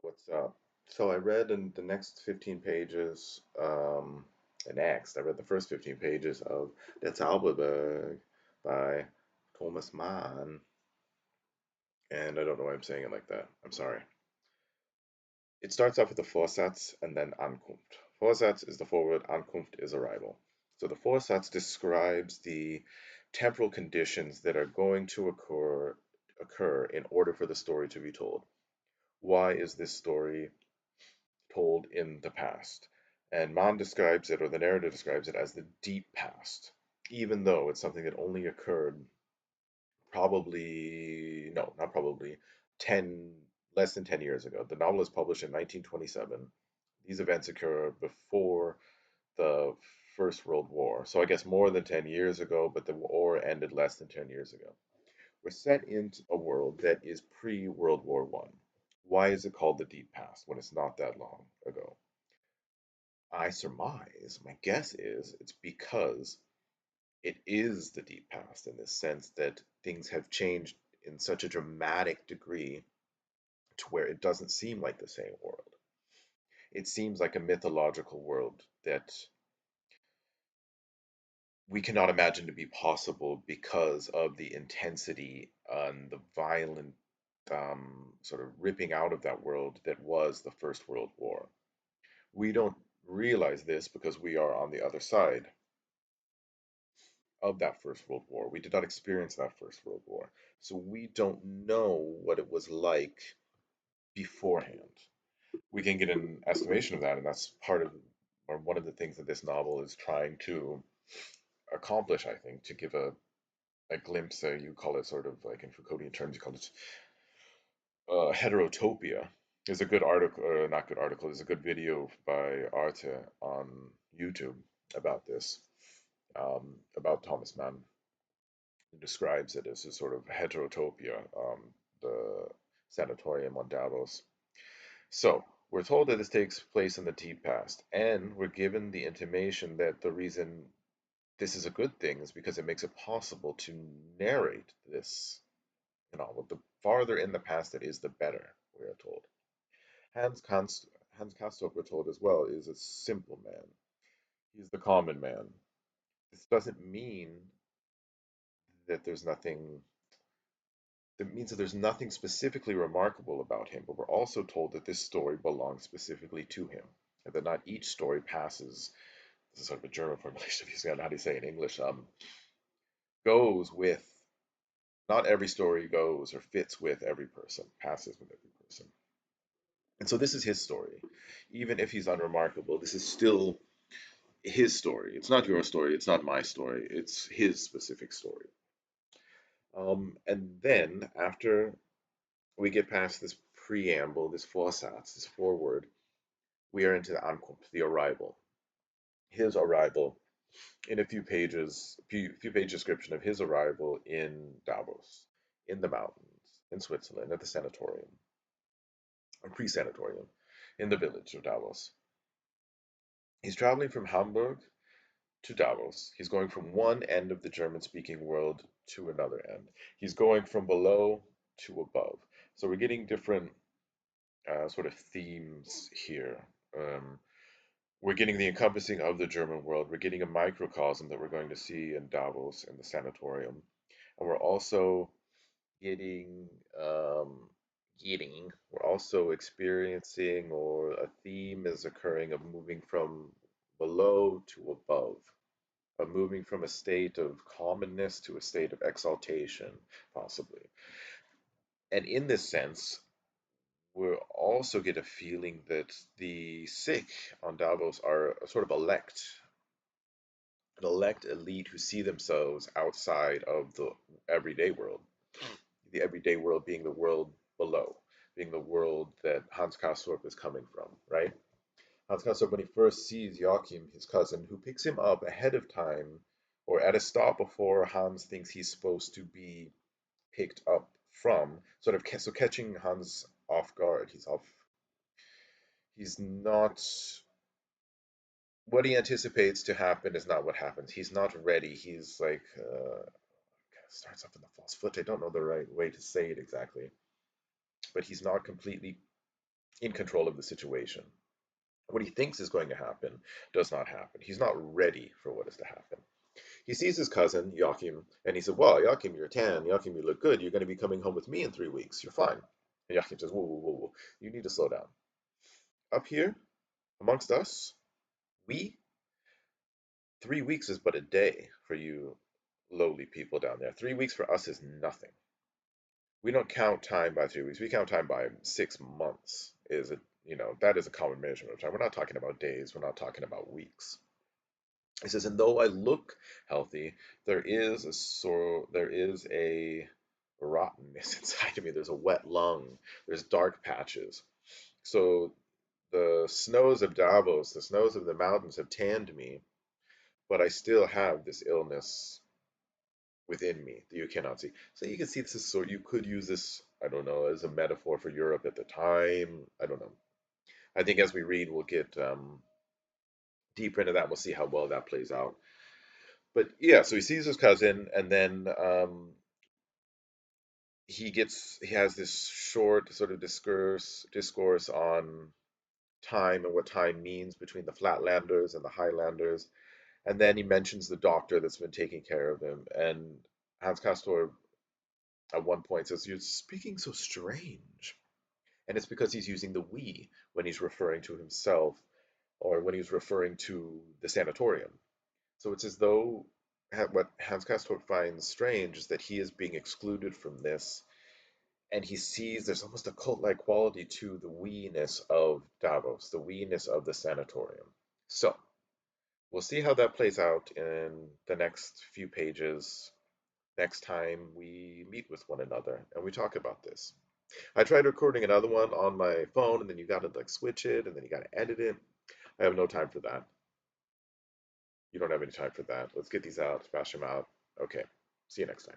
What's up? So I read in the next 15 pages, I read the first 15 pages of Der Zauberberg by Thomas Mann, and I don't know why I'm saying it like that. I'm sorry. It starts off with the Vorsatz and then Ankunft. Vorsatz is the forward, Ankunft is arrival. So the Vorsatz describes the temporal conditions that are going to occur in order for the story to be told. Why is this story told in the past? And Mann describes it, or the narrative describes it, as the deep past, even though it's something that only occurred probably, no, not probably, 10, less than 10 years ago. The novel is published in 1927. These events occur before the First World War. So I guess more than 10 years ago, but the war ended less than 10 years ago. We're set into a world that is pre-World War One. Why is it called the Deep Past when it's not that long ago? I surmise, my guess is, it's because it is the deep past in the sense that things have changed in such a dramatic degree to where it doesn't seem like the same world. It seems like a mythological world that we cannot imagine to be possible because of the intensity and the violent sort of ripping out of that world that was the First World War. We don't realize this because we are on the other side of that First World War. We did not experience that First World War. So we don't know what it was like beforehand. We can get an estimation of that, and that's part of, or one of the things that this novel is trying to accomplish, I think, to give a glimpse. You call it sort of like in Foucauldian terms, you call it heterotopia. There's a good article, or not good article, there's a good video by Arte on YouTube about this, about Thomas Mann describes it as a sort of heterotopia, the sanatorium on Davos. So we're told that this takes place in the deep past, and we're given the intimation that the reason this is a good thing is because it makes it possible to narrate this novel. The farther in the past it is, the better, we are told. Hans Castorp, we're told as well, is a simple man. He's the common man. This doesn't mean that there's nothing That means that there's nothing specifically remarkable about him, but we're also told that this story belongs specifically to him, and that not each story passes, this is sort of a German formulation of using how do you say in English, goes with, not every story goes or fits with every person, passes with every person. And so this is his story. Even if he's unremarkable, this is still his story. It's not your story, it's not my story, it's his specific story. And then after we get past this preamble, this Vorsatz, this foreword, we are into the Ankunft, the arrival. His arrival in a few pages, few page description of his arrival in Davos, in the mountains, in Switzerland, at the sanatorium, or pre-sanatorium, in the village of Davos. He's traveling from Hamburg to Davos. He's going from one end of the German-speaking world to another end. He's going from below to above. So we're getting different sort of themes here. Um, we're getting the encompassing of the German world. We're getting a microcosm that we're going to see in Davos in the sanatorium, and we're also getting we're also experiencing, or a theme is occurring, of moving from below to above, of moving from a state of commonness to a state of exaltation, possibly. And in this sense, we also get a feeling that the sick on Davos are a sort of an elect elite who see themselves outside of the everyday world. The everyday world being the world below, being the world that Hans Castorp is coming from, right? Hans Castorp, when he first sees Joachim, his cousin, who picks him up ahead of time, or at a stop before Hans thinks he's supposed to be picked up from, sort of so catching Hans off guard. He's not, what he anticipates to happen is not what happens. He's not ready. He's like, starts off in the false foot. I don't know the right way to say it exactly, but he's not completely in control of the situation. What he thinks is going to happen does not happen. He's not ready for what is to happen. He sees his cousin, Joachim, and he said, well, Joachim, you're tan. Joachim, you look good. You're going to be coming home with me in 3 weeks. You're fine. And Joachim says, whoa, whoa, whoa, whoa. You need to slow down. Up here, amongst us, we, 3 weeks is but a day for you lowly people down there. 3 weeks for us is nothing. We don't count time by 3 weeks. We count time by 6 months. Is it, that is a common measurement of time. We're not talking about days. We're not talking about weeks. He says, and though I look healthy, there is a rottenness inside of me. There's a wet lung. There's dark patches. So the snows of Davos, the snows of the mountains have tanned me, but I still have this illness within me that you cannot see. So you can see this is sort. You could use this, I don't know, as a metaphor for Europe at the time. I don't know. I think as we read, we'll get deeper into that. We'll see how well that plays out. But yeah, so he sees his cousin, and then he has this short sort of discourse on time and what time means between the Flatlanders and the Highlanders, and then he mentions the doctor that's been taking care of him, and Hans Castor at one point says, "You're speaking so strange," and it's because he's using the we when he's referring to himself or when he's referring to the sanatorium. So it's as though what Hans Castor finds strange is that he is being excluded from this, and he sees there's almost a cult-like quality to the we-ness of Davos, the we-ness of the sanatorium. So we'll see how that plays out in the next few pages next time we meet with one another and we talk about this. I tried recording another one on my phone, and then you gotta like switch it, and then you gotta edit it. I have no time for that. You don't have any time for that. Let's get these out, smash them out. Okay. See you next time.